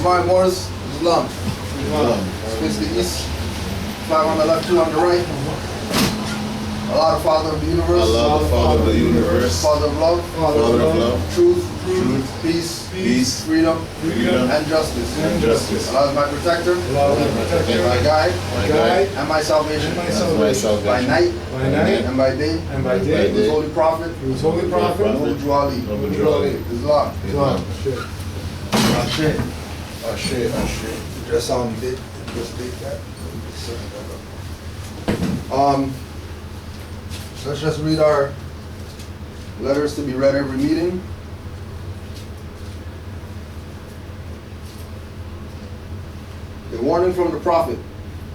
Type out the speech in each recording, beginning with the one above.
Alright, Moors, Islam. Face the east. Flag on the left, two on the right. Allah, the Father of the universe. Allah, the Father of the universe. Father of love. Father of love. Truth. Peace. Freedom. And justice. Allah is my protector. My guide. And my salvation. By night. And by day. His holy prophet. Noble Drew Ali. Islam. Ashe. Just on the just did that. Let's just read our letters to be read every meeting. A warning from the Prophet.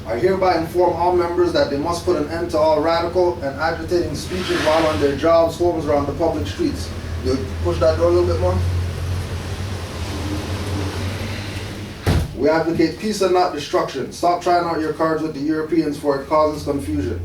I hereby inform all members that they must put an end to all radical and agitating speeches while on their jobs, homes, or on the public streets. You push that door a little bit more. We advocate peace and not destruction. Stop trying out your cards with the Europeans, for it causes confusion.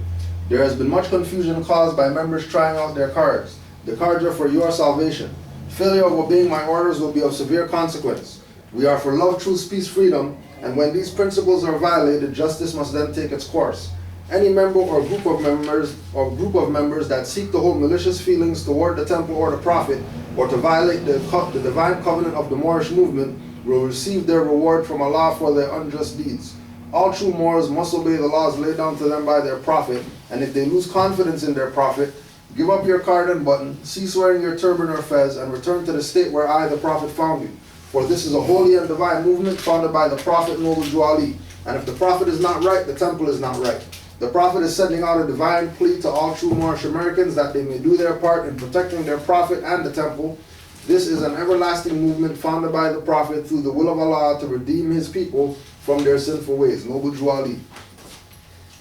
There has been much confusion caused by members trying out their cards. The cards are for your salvation. Failure of obeying my orders will be of severe consequence. We are for love, truth, peace, freedom, and when these principles are violated, justice must then take its course. Any member or group of members that seek to hold malicious feelings toward the temple or the Prophet, or to violate the divine covenant of the Moorish movement, will receive their reward from Allah for their unjust deeds. All true Moors must obey the laws laid down to them by their Prophet, and if they lose confidence in their Prophet, give up your card and button, cease wearing your turban or fez, and return to the state where I, the Prophet, found you. For this is a holy and divine movement founded by the Prophet Noble Drew Ali, and if the Prophet is not right, the temple is not right. The Prophet is sending out a divine plea to all true Moorish Americans that they may do their part in protecting their Prophet and the temple. This is an everlasting movement founded by the Prophet through the will of Allah to redeem his people from their sinful ways. Noble Drew Ali.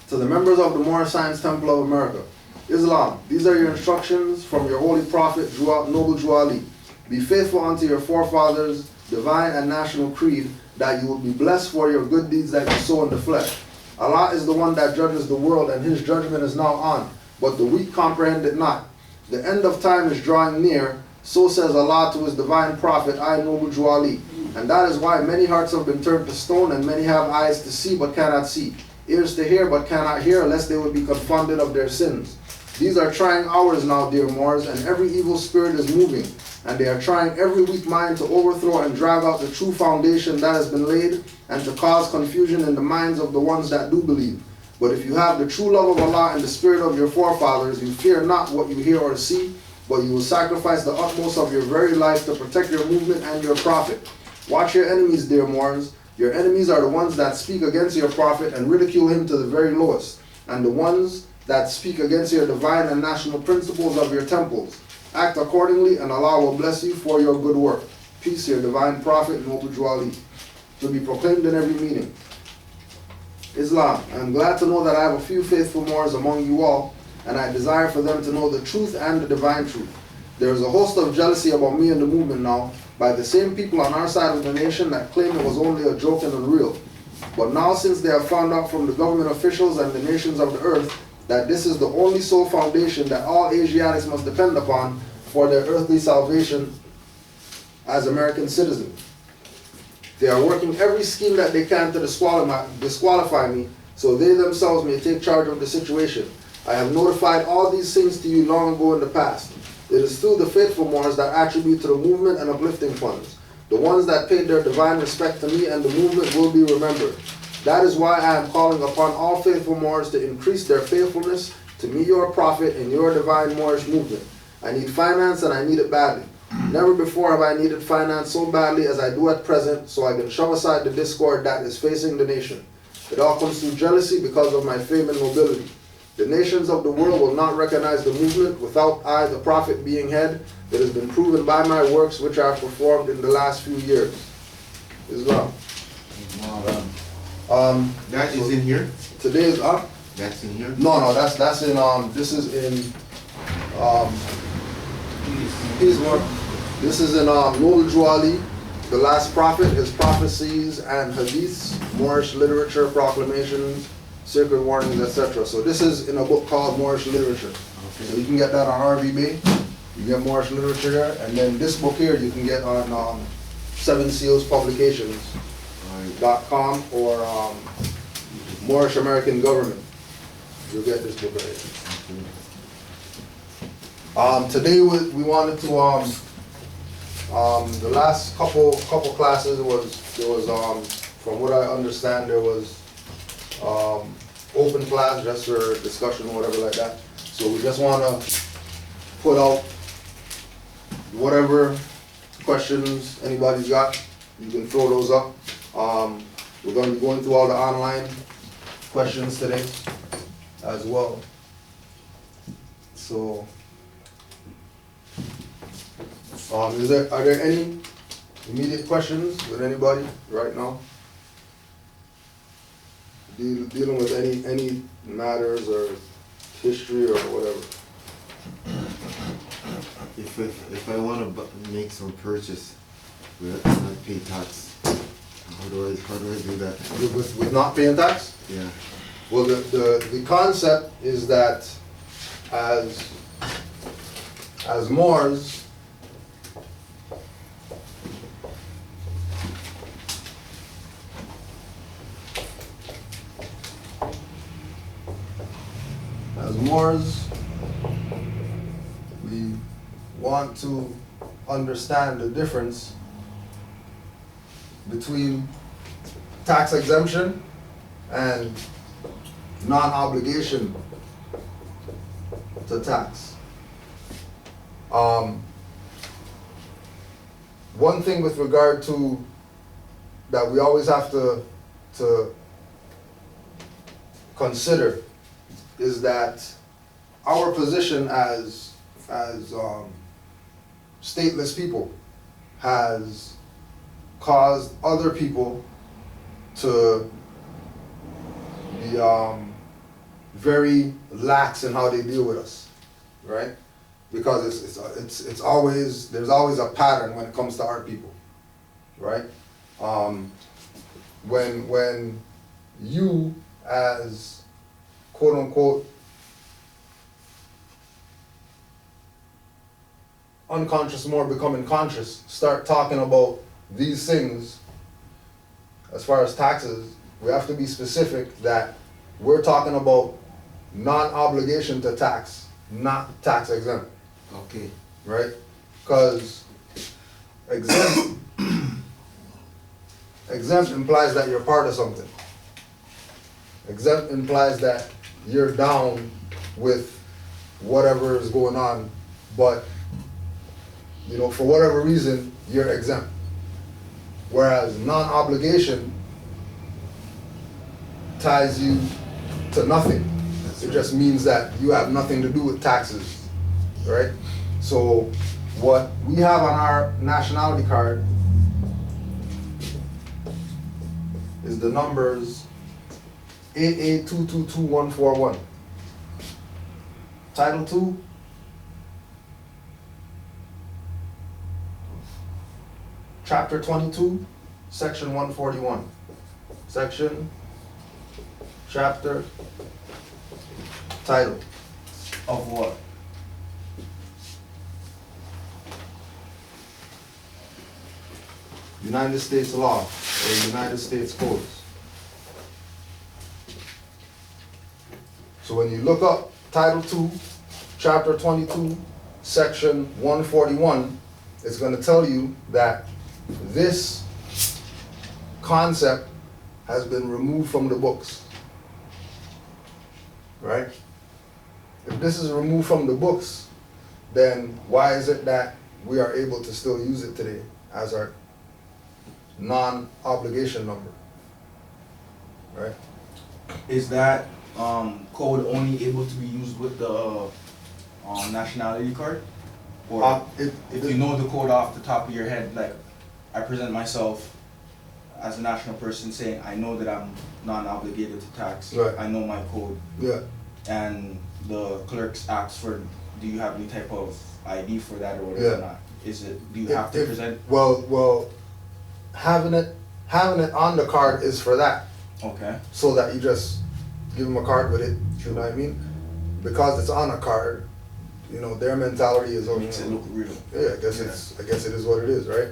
To the members of the Moorish Science Temple of America. Islam, these are your instructions from your holy Prophet, Noble Drew Ali. Be faithful unto your forefathers' divine and national creed, that you will be blessed for your good deeds that you sow in the flesh. Allah is the one that judges the world, and his judgment is now on, but the weak comprehend it not. The end of time is drawing near. So says Allah to his divine prophet, I, Noble Drew Ali. And that is why many hearts have been turned to stone, and many have eyes to see but cannot see, ears to hear but cannot hear, lest they would be confounded of their sins. These are trying hours now, dear Moors, and every evil spirit is moving, and they are trying every weak mind to overthrow and drive out the true foundation that has been laid, and to cause confusion in the minds of the ones that do believe. But if you have the true love of Allah and the spirit of your forefathers, you fear not what you hear or see, but you will sacrifice the utmost of your very life to protect your movement and your Prophet. Watch your enemies, dear Moors. Your enemies are the ones that speak against your Prophet and ridicule him to the very lowest, and the ones that speak against your divine and national principles of your temples. Act accordingly, and Allah will bless you for your good work. Peace, your divine Prophet, Noble Drew Ali. To be proclaimed in every meeting. Islam, I am glad to know that I have a few faithful Moors among you all, and I desire for them to know the truth and the divine truth. There is a host of jealousy about me and the movement now, by the same people on our side of the nation that claim it was only a joke and unreal. But now, since they have found out from the government officials and the nations of the earth that this is the only sole foundation that all Asiatics must depend upon for their earthly salvation as American citizens, they are working every scheme that they can to disqualify me, so they themselves may take charge of the situation. I have notified all these things to you long ago in the past. It is through the faithful Moors that attribute to the movement and uplifting funds. The ones that paid their divine respect to me and the movement will be remembered. That is why I am calling upon all faithful Moors to increase their faithfulness to me, your Prophet, and your divine Moorish movement. I need finance, and I need it badly. Never before have I needed finance so badly as I do at present, so I can shove aside the discord that is facing the nation. It all comes through jealousy because of my fame and nobility. The nations of the world will not recognize the movement without I, the Prophet, being head. It has been proven by my works which I have performed in the last few years. Islam. That is in here? Today is up. That's in here? No, that's in this is in this is in Noble Drew Ali, the last prophet, his prophecies and hadiths, Moorish literature, proclamations, sacred warnings, etc. So this is in a book called Moorish Literature. Okay. So you can get that on RVB. You get Moorish Literature there, and then this book here you can get on Seven Seals Publications. .com or Moorish American Government. You'll get this book right here. Today we wanted to the last couple classes there was from what I understand there was open class just for discussion or whatever like that. So we just want to put out whatever questions anybody's got. You can throw those up. We're going to be going through all the online questions today as well. So, are there any immediate questions with anybody right now? Dealing with any matters or history or whatever. If I want to make some purchase, not pay tax, how do I do that? With not paying tax? Yeah. Well, the concept is that as Moors, we want to understand the difference between tax exemption and non-obligation to tax. One thing with regard to that we always have to consider is that our position as stateless people has caused other people to be very lax in how they deal with us, right? Because it's always, there's always a pattern when it comes to our people, right? When you as quote unquote unconscious Moor becoming conscious start talking about these things as far as taxes, we have to be specific that we're talking about non-obligation to tax, not tax exempt, Okay. right? Because exempt implies that you're part of something. Exempt implies that you're down with whatever is going on, but you know, for whatever reason, you're exempt. Whereas non-obligation ties you to nothing. It just means that you have nothing to do with taxes, right? So what we have on our nationality card is the numbers 88222141. Title 2, Chapter 22, Section 141. Section, chapter, title. Of what? United States law or United States codes. So when you look up Title 2, Chapter 22, Section 141, it's going to tell you that this concept has been removed from the books, right? If this is removed from the books, then why is it that we are able to still use it today as our non-obligation number, right? Is that code only able to be used with the nationality card? Or if you know the code off the top of your head, like I present myself as a national person saying I know that I'm non-obligated to tax, right. I know my code, Yeah. and the clerks asks for, do you have any type of ID for that or whatever? Yeah. Or not? Is it, do you have to present? Well, having it on the card is for that, Okay. so that you just give them a card with it. You know what I mean? Because it's on a card, you know, their mentality is, Makes it look real. yeah, I guess it is what it is, right?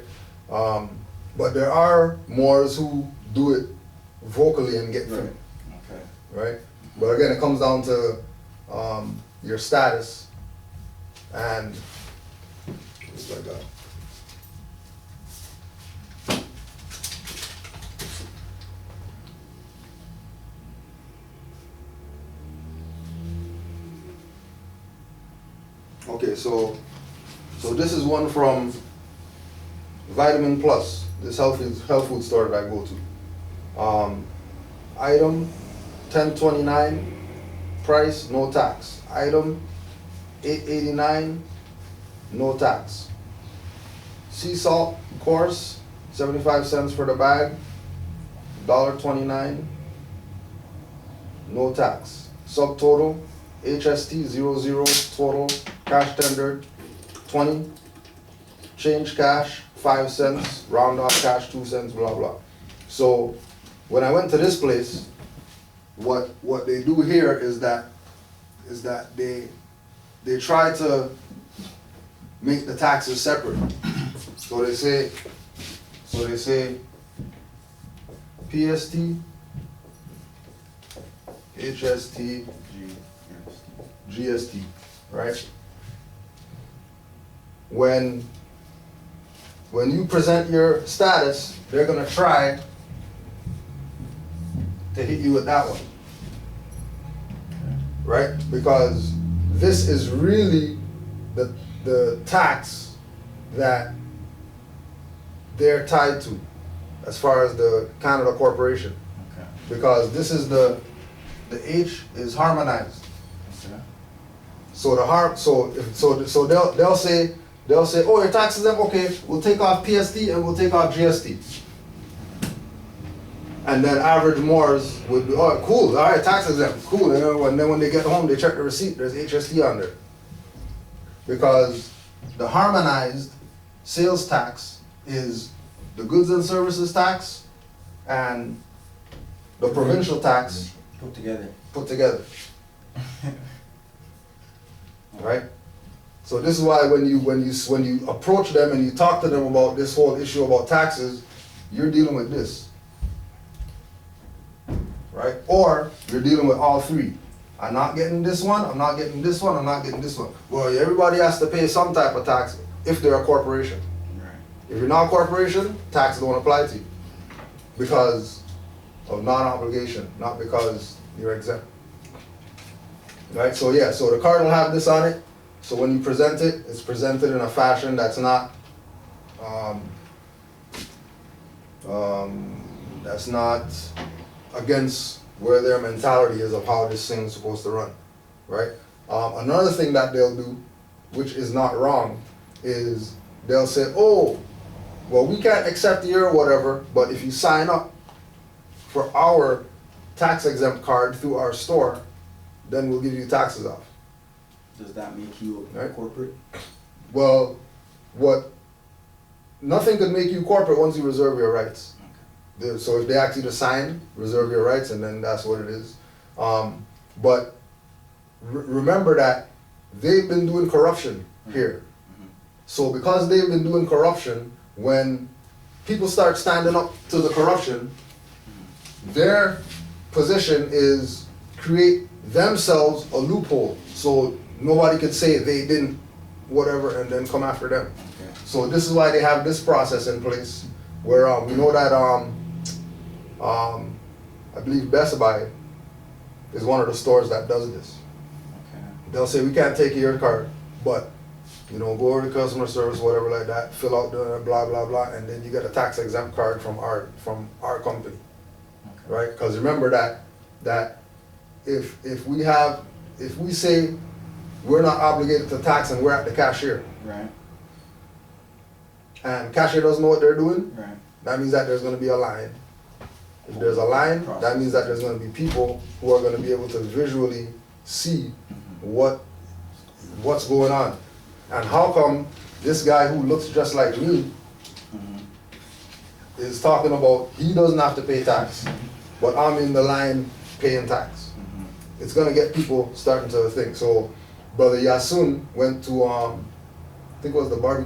But there are Moors who do it vocally and get Right. through, Okay. right? But again, it comes down to your status and just like that. Okay, so this is one from Vitamin Plus, this health food store that I go to. Item 1029, price no tax. Item 889, no tax. Sea salt course, 75 cents for the bag, $1.29, no tax. Subtotal, HST 00, total cash tendered 20, change cash 5 cents, round off cash 2 cents, blah blah. So when I went to this place, what they do here is that they try to make the taxes separate. So they say PST, HST, GST, right? When you present your status, they're gonna try to hit you with that one, right? Because this is really the tax that they're tied to, as far as the Canada Corporation, Okay. because this is the H is harmonized. Okay. So they'll say, oh, your tax exempt, okay, we'll take off PST and we'll take off GST. And then average Moors would be, oh, cool, all right, tax exempt, cool. And then when they get home, they check the receipt, there's HST on there. Because the harmonized sales tax is the goods and services tax and the provincial tax Put together. put together. Right? So this is why when you approach them and you talk to them about this whole issue about taxes, you're dealing with this. Right? Or you're dealing with all three. I'm not getting this one, I'm not getting this one, I'm not getting this one. Well, everybody has to pay some type of tax if they're a corporation. Right. If you're not a corporation, taxes don't apply to you because of non-obligation, not because you're exempt. Right? So yeah, so the card will have this on it. So when you present it, it's presented in a fashion that's not against where their mentality is of how this thing is supposed to run, right? Another thing that they'll do, which is not wrong, is they'll say, oh, well, we can't accept your whatever, but if you sign up for our tax exempt card through our store, then we'll give you taxes off. Does that make you a Right. corporate? Well, nothing could make you corporate once you reserve your rights. So if they ask you to sign, reserve your rights, and then that's what it is. But remember that they've been doing corruption here. So because they've been doing corruption, when people start standing up to the corruption, their position is create themselves a loophole. So nobody could say they didn't whatever and then come after them. Okay. So this is why they have this process in place where we know that I believe Best Buy is one of the stores that does this. Okay. They'll say we can't take your card, but go over to customer service, whatever like that, fill out the blah blah blah, and then you get a tax exempt card from our company, Okay. right? Because remember that if we say we're not obligated to tax and we're at the cashier, Right. and cashier doesn't know what they're doing, Right. that means that there's going to be a line. If there's a line, that means that there's going to be people who are going to be able to visually see what's going on. And how come this guy who looks just like me is talking about he doesn't have to pay tax, but I'm in the line paying tax? It's going to get people starting to think. So Brother Yasun went to, I think it was the barbecue